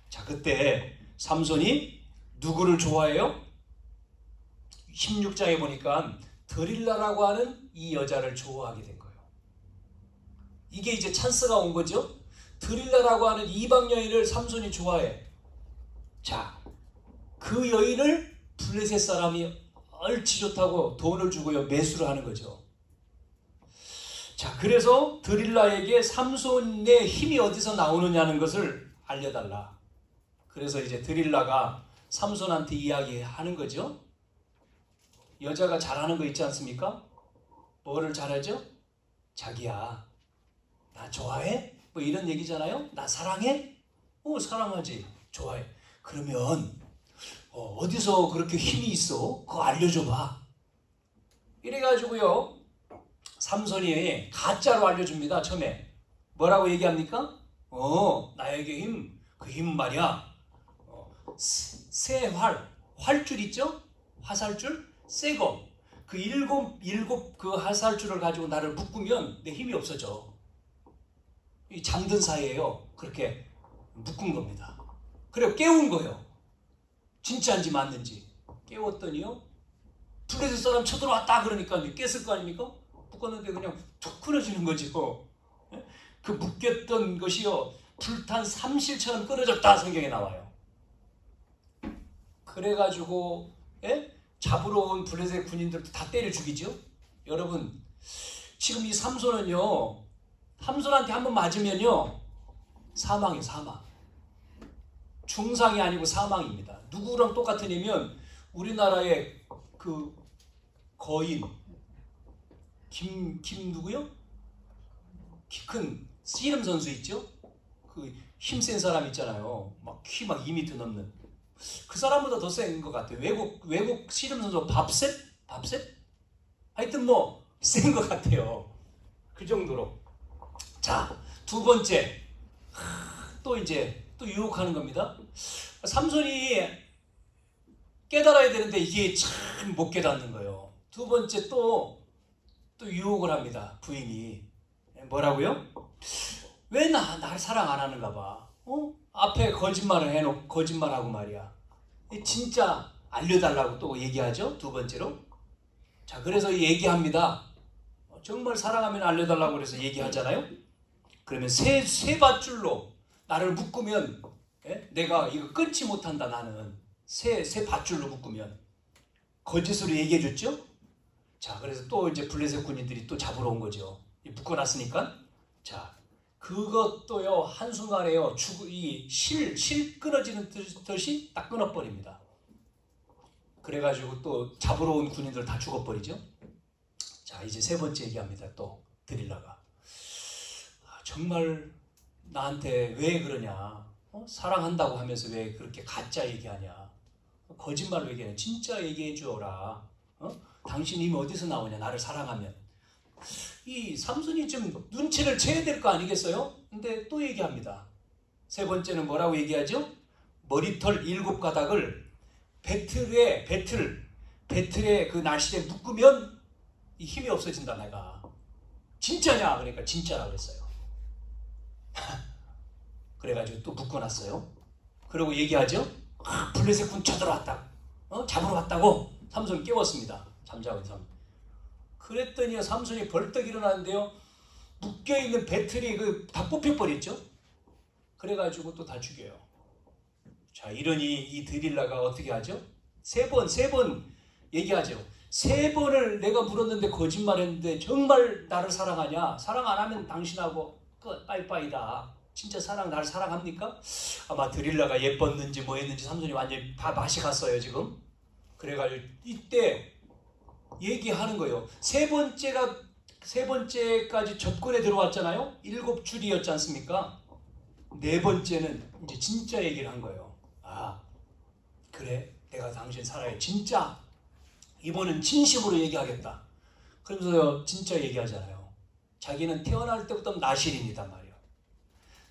자, 그때 삼손이 누구를 좋아해요? 16장에 보니까 드릴라라고 하는 이 여자를 좋아하게 된 거예요. 이게 이제 찬스가 온 거죠. 드릴라라고 하는 이방 여인을 삼손이 좋아해. 자, 그 여인을 블레셋 사람이 얼치 좋다고 돈을 주고요, 매수를 하는 거죠. 자, 그래서 드릴라에게 삼손의 힘이 어디서 나오느냐는 것을 알려달라. 그래서 이제 드릴라가 삼손한테 이야기하는 거죠. 여자가 잘하는 거 있지 않습니까? 뭐를 잘하죠? 자기야, 나 좋아해? 뭐 이런 얘기잖아요. 나 사랑해? 사랑하지. 좋아해. 그러면 어디서 그렇게 힘이 있어? 그거 알려줘봐. 이래가지고요, 삼손이 가짜로 알려줍니다. 처음에 뭐라고 얘기합니까? 나에게 힘, 그 힘 말이야, 새 활줄 있죠? 화살줄, 새거, 그 일곱 그 화살줄을 가지고 나를 묶으면 내 힘이 없어져. 이 잠든 사이에요, 그렇게 묶은 겁니다. 그래 깨운 거예요. 진짜인지 맞는지 깨웠더니요, 블레셋 사람 쳐들어왔다 그러니까 깼을 거 아닙니까? 묶었는데 그냥 툭 끊어지는 거죠. 그 묶였던 것이요, 불탄 삼실처럼 끊어졌다 성경에 나와요. 그래가지고 잡으러 온 블레셋 군인들도 다 때려 죽이죠. 여러분, 지금 이 삼손은요, 삼손한테 한번 맞으면요 사망이에요. 사망. 중상이 아니고 사망입니다. 누구랑 똑같으냐면 우리나라의 그 거인 김 누구요? 키 큰 씨름 선수 있죠? 그 힘센 사람 있잖아요. 막 키 막 2m 넘는 그 사람보다 더 센 것 같아요. 외국 씨름 선수 밥셋? 하여튼 뭐 센 것 같아요. 그 정도로. 자, 두 번째, 또 유혹하는 겁니다. 삼손이 깨달아야 되는데 이게 참 못 깨닫는 거예요. 두 번째 또 유혹을 합니다. 부인이. 뭐라고요? 왜 나를 사랑 안 하는가 봐. 앞에 거짓말하고 말이야. 진짜 알려달라고 또 얘기하죠. 두 번째로. 자, 그래서 얘기합니다. 정말 사랑하면 알려달라고 그래서 얘기하잖아요. 그러면 새 밧줄로 나를 묶으면, 내가 이거 끊지 못한다. 나는 새 밧줄로 묶으면. 거짓으로 얘기해줬죠. 자, 그래서 또 이제 블레셋 군인들이 또 잡으러 온 거죠. 묶어놨으니까. 자, 그것도요 한순간에요 이 실 끊어지는 듯이 딱 끊어버립니다. 그래가지고 또 잡으러 온 군인들 다 죽어버리죠. 자, 이제 세 번째 얘기합니다. 또 드릴라가 정말 나한테 왜 그러냐, 사랑한다고 하면서 왜 그렇게 가짜 얘기하냐, 거짓말로 얘기하냐, 진짜 얘기해 주어라. 당신 힘이 어디서 나오냐, 나를 사랑하면. 이 삼손이 좀 눈치를 채야 될 거 아니겠어요? 근데 또 얘기합니다. 세 번째는 뭐라고 얘기하죠? 머리털 7가닥을 배틀에 그 날씨에 묶으면 이 힘이 없어진다. 내가 진짜냐? 그러니까 진짜라 그랬어요. 그래가지고 또 묶어놨어요. 그리고 얘기하죠. 블레셋 군 쳐들어왔다. 잡으러 왔다고 삼손 깨웠습니다. 잠자고 있는 삼손. 그랬더니 삼손이 벌떡 일어나는데요. 묶여있는 배틀이 다 뽑혀버렸죠. 그래가지고 또 다 죽여요. 자, 이러니 이 드릴라가 어떻게 하죠? 세 번 얘기하죠. 3번을 내가 물었는데 거짓말했는데 정말 나를 사랑하냐? 사랑 안 하면 당신하고 끝, 빠이빠이다. 진짜 나를 사랑합니까? 아마 드릴라가 예뻤는지 뭐 했는지 삼손이 완전히 다 맛이 갔어요 지금. 그래가지고 이때 얘기하는 거예요. 세 번째까지 접근에 들어왔잖아요. 7줄이었지 않습니까? 4번째는 이제 진짜 얘기를 한 거예요. 아, 그래, 내가 당신 살아요. 진짜 이번엔 진심으로 얘기하겠다. 그러면서 진짜 얘기하잖아요. 자기는 태어날 때부터 나실인이단 말이에요.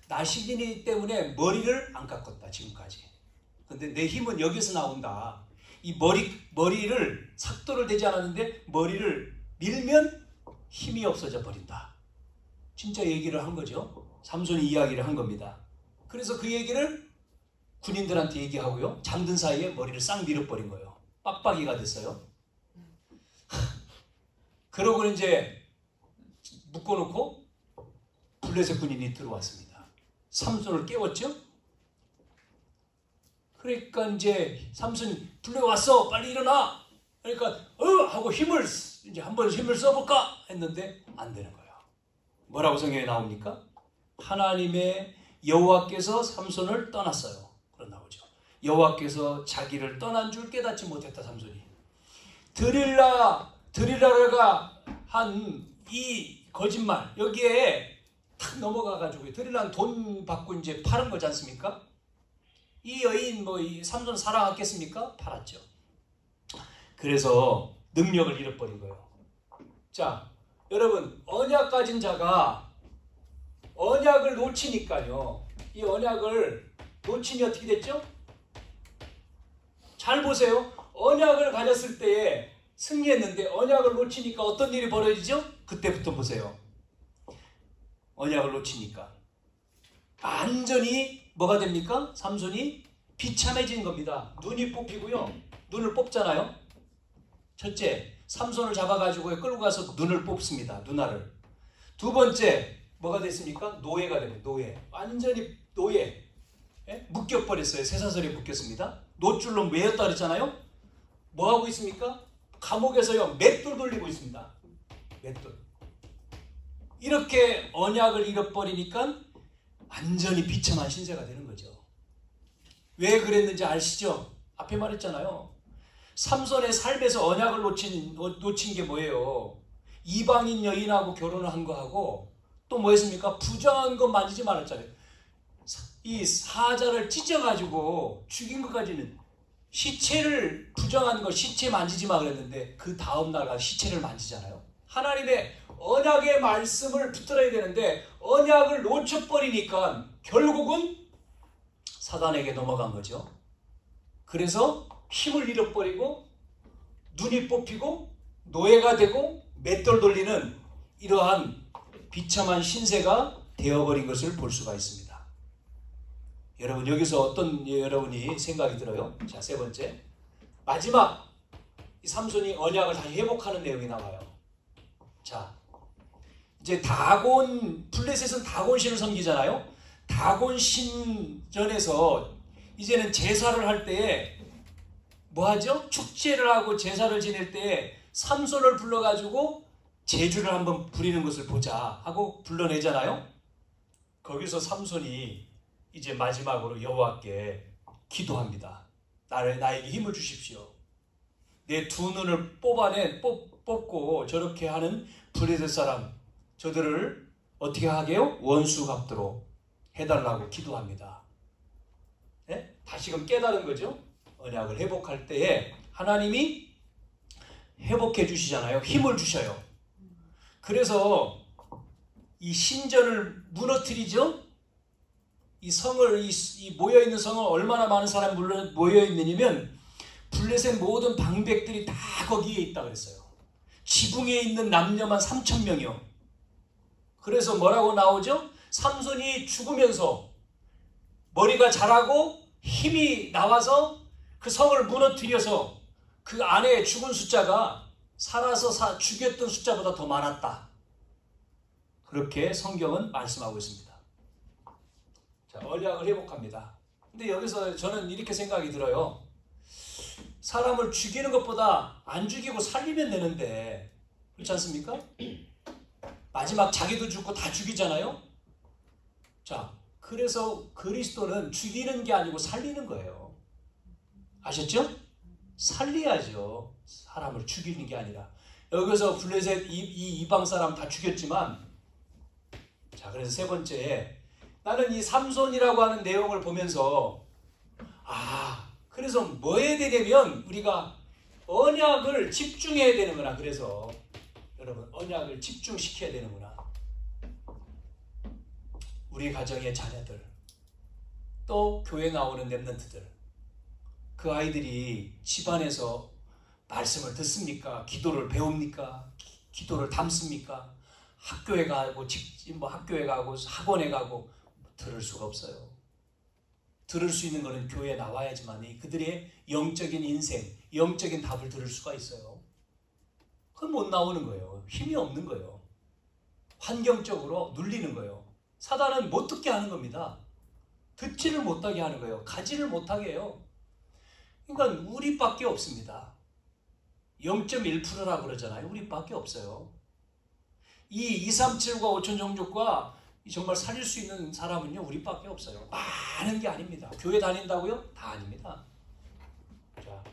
나실인이기 때문에 머리를 안 깎았다 지금까지. 근데 내 힘은 여기서 나온다. 이 머리를 삭도를 대지 않았는데 머리를 밀면 힘이 없어져 버린다. 진짜 얘기를 한 거죠. 삼손이 이야기를 한 겁니다. 그래서 그 얘기를 군인들한테 얘기하고요. 잠든 사이에 머리를 싹 밀어버린 거예요. 빡빡이가 됐어요. 그러고 이제 묶어놓고 블레셋 군인이 들어왔습니다. 삼손을 깨웠죠. 그러니까 이제 삼손이 불려왔어, 빨리 일어나. 그러니까 하고 이제 한번 힘을 써볼까 했는데 안 되는 거예요. 뭐라고 성경에 나옵니까? 하나님의 여호와께서 삼손을 떠났어요. 그런 나오죠. 여호와께서 자기를 떠난 줄 깨닫지 못했다 삼손이. 드릴라가 한 이 거짓말 여기에 탁 넘어가가지고 드릴라는 돈 받고 이제 파는 거지 않습니까? 이 여인 이 삼손 사랑하겠습니까? 팔았죠. 그래서 능력을 잃어버린 거예요. 자, 여러분 언약 가진 자가 언약을 놓치니까요. 이 언약을 놓치니 어떻게 됐죠? 잘 보세요. 언약을 가졌을 때에 승리했는데 언약을 놓치니까 어떤 일이 벌어지죠? 그때부터 보세요. 언약을 놓치니까 완전히 뭐가 됩니까? 삼손이 비참해진 겁니다. 눈이 뽑히고요. 눈을 뽑잖아요. 첫째, 삼손을 잡아가지고 끌고 가서 눈을 뽑습니다. 눈알을. 두 번째, 뭐가 됐습니까? 노예가 됩니다. 노예. 완전히 노예. 묶여버렸어요. 쇠사슬에 묶였습니다. 노줄로 매였다 그랬잖아요. 뭐하고 있습니까? 감옥에서요. 맷돌 돌리고 있습니다. 맷돌. 이렇게 언약을 잃어버리니까 완전히 비참한 신세가 되는 거죠. 왜 그랬는지 아시죠? 앞에 말했잖아요. 삼손의 삶에서 언약을 놓친 게 뭐예요? 이방인 여인하고 결혼을 한 거하고 또 뭐였습니까? 부정한 거 만지지 말았잖아요. 이 사자를 찢어가지고 죽인 것까지는 시체를 부정한 거 시체 만지지 마 그랬는데 그 다음날 가서 시체를 만지잖아요. 하나님의 언약의 말씀을 붙들어야 되는데 언약을 놓쳐버리니까 결국은 사단에게 넘어간 거죠. 그래서 힘을 잃어버리고 눈이 뽑히고 노예가 되고 맷돌 돌리는 이러한 비참한 신세가 되어버린 것을 볼 수가 있습니다. 여러분 여기서 어떤 여러분이 생각이 들어요? 자, 세 번째 마지막 이 삼손이 언약을 다시 회복하는 내용이 나와요. 자, 이제 블레셋은 다곤신을 섬기잖아요. 다곤신전에서 이제는 제사를 할 때에 뭐 하죠? 축제를 하고 제사를 지낼 때에 삼손을 불러가지고 제주를 한번 부리는 것을 보자 하고 불러내잖아요. 거기서 삼손이 이제 마지막으로 여호와께 기도합니다. 나에게 힘을 주십시오. 내 두 눈을 뽑고 저렇게 하는 블레셋 사람 저들을 어떻게 하게요? 원수 갚도록 해달라고 기도합니다. 네? 다시금 깨달은 거죠. 언약을 회복할 때에 하나님이 회복해 주시잖아요. 힘을 주셔요. 그래서 이 신전을 무너뜨리죠. 이 성을 이 모여있는 성을 얼마나 많은 사람이 모여있느냐면 블레셋 모든 방백들이 다 거기에 있다 그랬어요. 지붕에 있는 남녀만 3,000명이요. 그래서 뭐라고 나오죠? 삼손이 죽으면서 머리가 자라고 힘이 나와서 그 성을 무너뜨려서 그 안에 죽은 숫자가 살아서 죽였던 숫자보다 더 많았다. 그렇게 성경은 말씀하고 있습니다. 자, 언약을 회복합니다. 근데 여기서 저는 이렇게 생각이 들어요. 사람을 죽이는 것보다 안 죽이고 살리면 되는데, 그렇지 않습니까? 마지막 자기도 죽고 다 죽이잖아요. 자, 그래서 그리스도는 죽이는 게 아니고 살리는 거예요. 아셨죠? 살려야죠. 사람을 죽이는 게 아니라. 여기서 블레셋 이 이방 사람 다 죽였지만, 자, 그래서 세 번째, 나는 이 삼손이라고 하는 내용을 보면서 그래서 뭐 해야 되냐면 우리가 언약을 집중해야 되는구나. 그래서 여러분, 언약을 집중시켜야 되는구나. 우리 가정의 자녀들, 또 교회 나오는 렘넌트들, 그 아이들이 집안에서 말씀을 듣습니까? 기도를 배웁니까? 기도를 담습니까? 학교에 가고 학교에 가고 학원에 가고 들을 수가 없어요. 들을 수 있는 것은 교회에 나와야지만 그들의 영적인 인생, 영적인 답을 들을 수가 있어요. 그건 못 나오는 거예요. 힘이 없는 거예요. 환경적으로 눌리는 거예요. 사단은 못 듣게 하는 겁니다. 듣지를 못하게 하는 거예요. 가지를 못하게 해요. 그러니까 우리밖에 없습니다. 0.1%라고 그러잖아요. 우리밖에 없어요. 이 237과 5천 종족과 정말 살릴 수 있는 사람은요, 우리밖에 없어요. 많은 게 아닙니다. 교회 다닌다고요? 다 아닙니다. 자,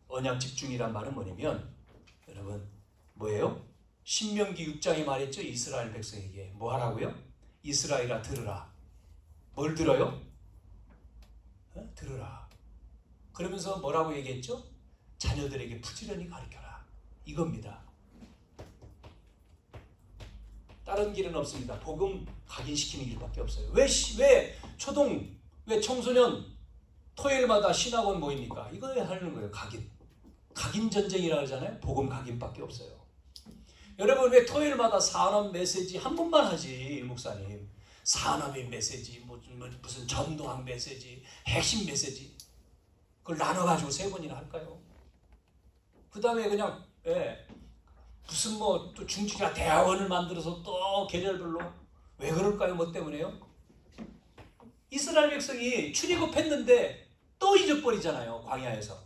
언약 집중이란 말은 뭐냐면, 여러분, 뭐예요? 신명기 6장에 말했죠. 이스라엘 백성에게 뭐 하라고요? 이스라엘아 들으라. 뭘 들어요? 들으라. 그러면서 뭐라고 얘기했죠? 자녀들에게 부지런히 가르쳐라. 이겁니다. 다른 길은 없습니다. 복음 각인시키는 길밖에 없어요. 왜 청소년 토요일마다 신학원 모입니까? 이거 하는 거예요. 각인 전쟁이라고 하잖아요. 복음 각인밖에 없어요. 여러분, 왜 토요일마다 산업 메시지 한 번만 하지, 목사님? 산업의 메시지, 무슨 전도학 메시지, 핵심 메시지, 그걸 나눠가지고 3번이나 할까요? 그 다음에 그냥 무슨 또 중직이나 대학원을 만들어서 또 계절별로 왜 그럴까요? 뭐 때문에요? 이스라엘 백성이 출애굽했는데 또 잊어버리잖아요. 광야에서.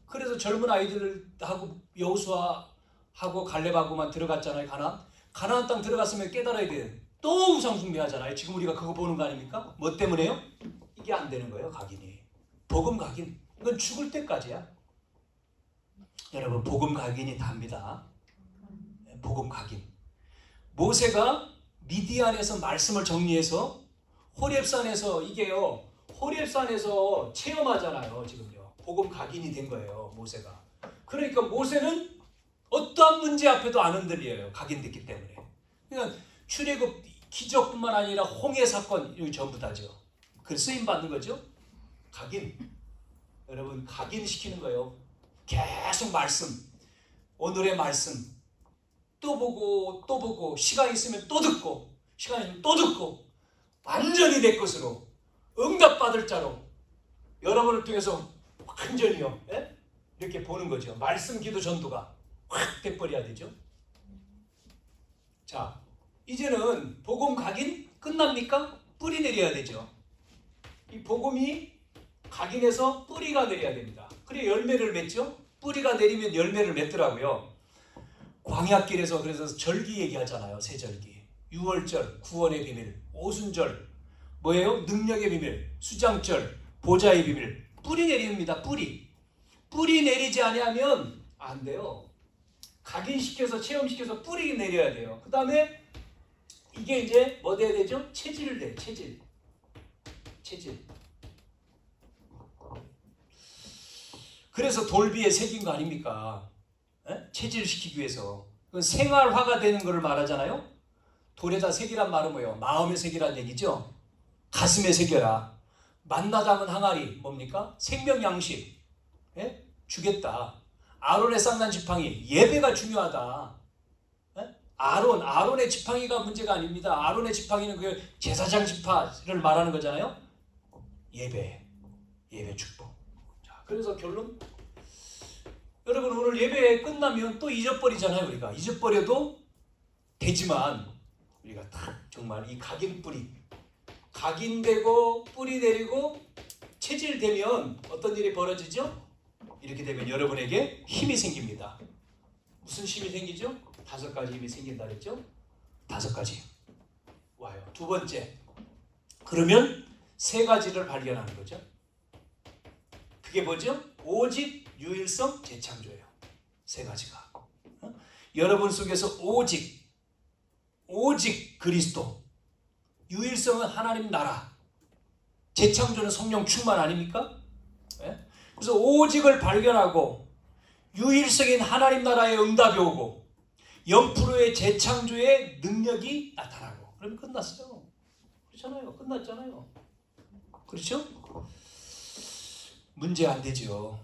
그래서 젊은 아이들하고 여호수아하고 갈렙하고만 들어갔잖아요. 가나안 땅 들어갔으면 깨달아야 돼. 또 우상 숭배하잖아요. 지금 우리가 그거 보는 거 아닙니까? 뭐 때문에요? 이게 안 되는 거예요. 각인이. 복음 각인. 이건 죽을 때까지야. 여러분, 복음 각인이 답니다. 복음 각인. 모세가 미디안에서 말씀을 정리해서 호렙산에서 호렙산에서 체험하잖아요. 지금요. 복음 각인이 된 거예요. 모세가. 그러니까 모세는 어떠한 문제 앞에도 안 흔들려요. 각인됐기 때문에. 그러니까 출애굽 기적뿐만 아니라 홍해 사건 이거 전부 다죠. 그 쓰임 받는 거죠. 각인. 여러분, 각인시키는 거예요. 계속 말씀, 오늘의 말씀 또 보고 시간 있으면 또 듣고 시간 있으면 또 듣고 완전히 내 것으로 응답받을 자로 여러분을 통해서 완전히요, 이렇게 보는 거죠. 말씀 기도 전도가 확 돼버려야 되죠. 자, 이제는 복음 각인 끝납니까? 뿌리 내려야 되죠. 이 복음이 각인해서 뿌리가 내려야 됩니다. 그래 열매를 맺죠. 뿌리가 내리면 열매를 맺더라고요. 광야길에서 그래서 절기 얘기하잖아요. 세절기, 유월절, 구원의 비밀, 오순절, 뭐예요? 능력의 비밀, 수장절, 보좌의 비밀. 뿌리 내립니다. 뿌리 내리지 아니하면 안 돼요. 각인시켜서 체험시켜서 뿌리 내려야 돼요. 그 다음에 이게 이제 뭐 돼야 되죠? 체질을 돼. 체질. 그래서 돌비에 새긴 거 아닙니까? 체질시키기 위해서. 그건 생활화가 되는 것을 말하잖아요. 돌에다 새기란 말은 뭐예요? 마음에 새기란 얘기죠. 가슴에 새겨라. 만나다면 항아리 뭡니까? 생명양식. 주겠다. 아론의 쌍난 지팡이 예배가 중요하다. 아론의 지팡이가 문제가 아닙니다. 아론의 지팡이는 그 제사장 지파를 말하는 거잖아요. 예배 축복. 자, 그래서 결론, 여러분 오늘 예배 끝나면 또 잊어버리잖아요. 우리가 잊어버려도 되지만 우리가 딱 정말 이 각인되고 뿌리 내리고 체질되면 어떤 일이 벌어지죠? 이렇게 되면 여러분에게 힘이 생깁니다. 무슨 힘이 생기죠? 5가지 힘이 생긴다 그랬죠? 5가지 와요. 두 번째, 그러면 3가지를 발견하는 거죠. 그게 뭐죠? 오직, 유일성, 재창조예요. 3가지가. 여러분 속에서 오직 그리스도, 유일성은 하나님 나라, 재창조는 성령 충만 아닙니까? 네? 그래서 오직을 발견하고 유일성인 하나님 나라의 응답이 오고 0%의 재창조의 능력이 나타나고 그러면 끝났어요. 그렇잖아요. 끝났잖아요. 그렇죠? 문제 안 되죠.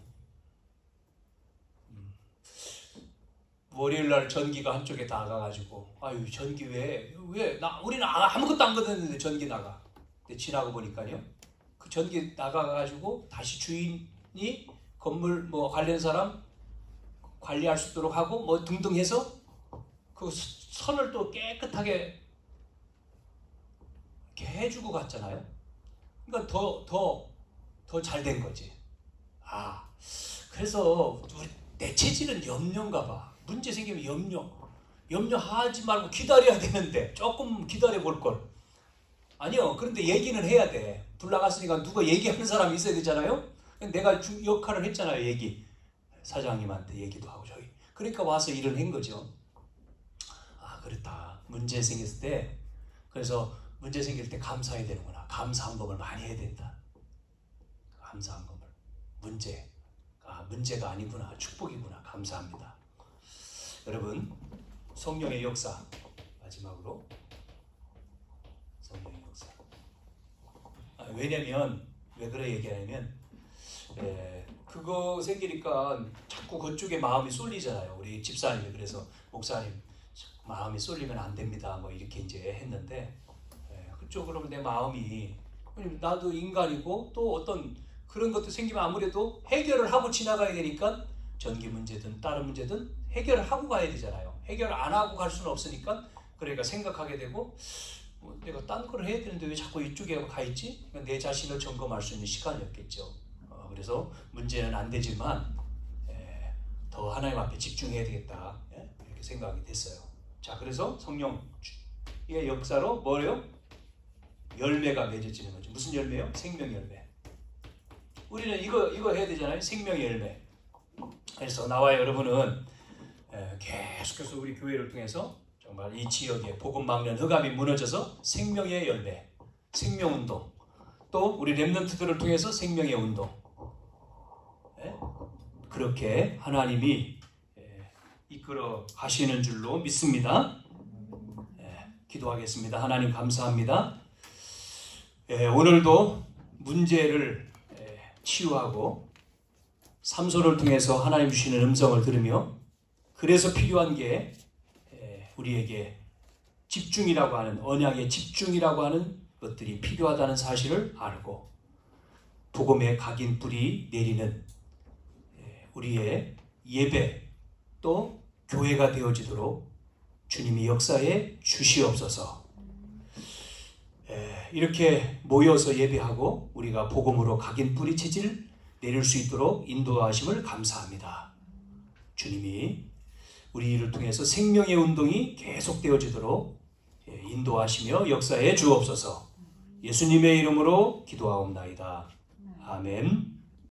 월요일날 전기가 한쪽에 나가가지고 아유 전기 우리는 아무것도 안 거뒀는데 전기 나가. 근데 지나고 보니까요, 그 전기 나가가지고 다시 주인이 건물 뭐 관련 사람 관리할 수 있도록 하고 뭐 등등 해서 그 선을 또 깨끗하게 이렇게 해주고 갔잖아요. 그러니까 더 잘 된 거지. 그래서 내 체질은 염려인가 봐. 문제 생기면 염려하지 말고 기다려야 되는데 조금 기다려 볼 걸. 아니요. 그런데 얘기는 해야 돼. 불 나갔으니까 누가 얘기하는 사람이 있어야 되잖아요. 내가 역할을 했잖아요. 사장님한테 얘기도 하고 저기. 그러니까 와서 일을 한 거죠. 그렇다. 문제 생겼을 때, 그래서 문제 생길 때 감사해야 되는구나. 감사헌금을 많이 해야 된다. 감사헌금을. 문제가 아니구나. 축복이구나. 감사합니다. 여러분, 성령의 역사, 마지막으로 성령의 역사. 왜냐면 왜 그래 얘기하냐면 그거 생기니까 자꾸 그쪽에 마음이 쏠리잖아요. 우리 집사님이. 그래서 목사님 마음이 쏠리면 안 됩니다. 뭐 이렇게 이제 했는데 그쪽으로 내 마음이, 나도 인간이고 또 어떤 그런 것도 생기면 아무래도 해결을 하고 지나가야 되니까 전기 문제든 다른 문제든 해결을 하고 가야 되잖아요. 해결을 안 하고 갈 수는 없으니까 그러니까 생각하게 되고 내가 딴 걸 해야 되는데 왜 자꾸 이쪽에 가 있지? 내 자신을 점검할 수 있는 시간이었겠죠. 그래서 문제는 안 되지만 더 하나님 앞에 집중해야 되겠다. 이렇게 생각이 됐어요. 자, 그래서 성령의 역사로 뭐예요? 열매가 맺어지는 거죠. 무슨 열매요? 생명 열매. 우리는 이거 해야 되잖아요. 생명의 열매. 그래서 나와 여러분은 계속해서 우리 교회를 통해서 정말 이 지역에 복음 막는 흑암이 무너져서 생명의 열매, 생명운동, 또 우리 렘넌트들을 통해서 생명의 운동, 그렇게 하나님이 이끌어 가시는 줄로 믿습니다. 기도하겠습니다. 하나님 감사합니다. 오늘도 문제를 치유하고 삼손을 통해서 하나님 주시는 음성을 들으며, 그래서 필요한 게 우리에게 집중이라고 하는, 언약의 집중이라고 하는 것들이 필요하다는 사실을 알고 복음의 각인 뿌리 내리는 우리의 예배 또 교회가 되어지도록 주님이 역사에 주시옵소서. 이렇게 모여서 예배하고 우리가 복음으로 각인 뿌리 체질 내릴 수 있도록 인도하심을 감사합니다. 주님이 우리 일을 통해서 생명의 운동이 계속되어지도록 인도하시며 역사에 주옵소서. 예수님의 이름으로 기도하옵나이다. 아멘.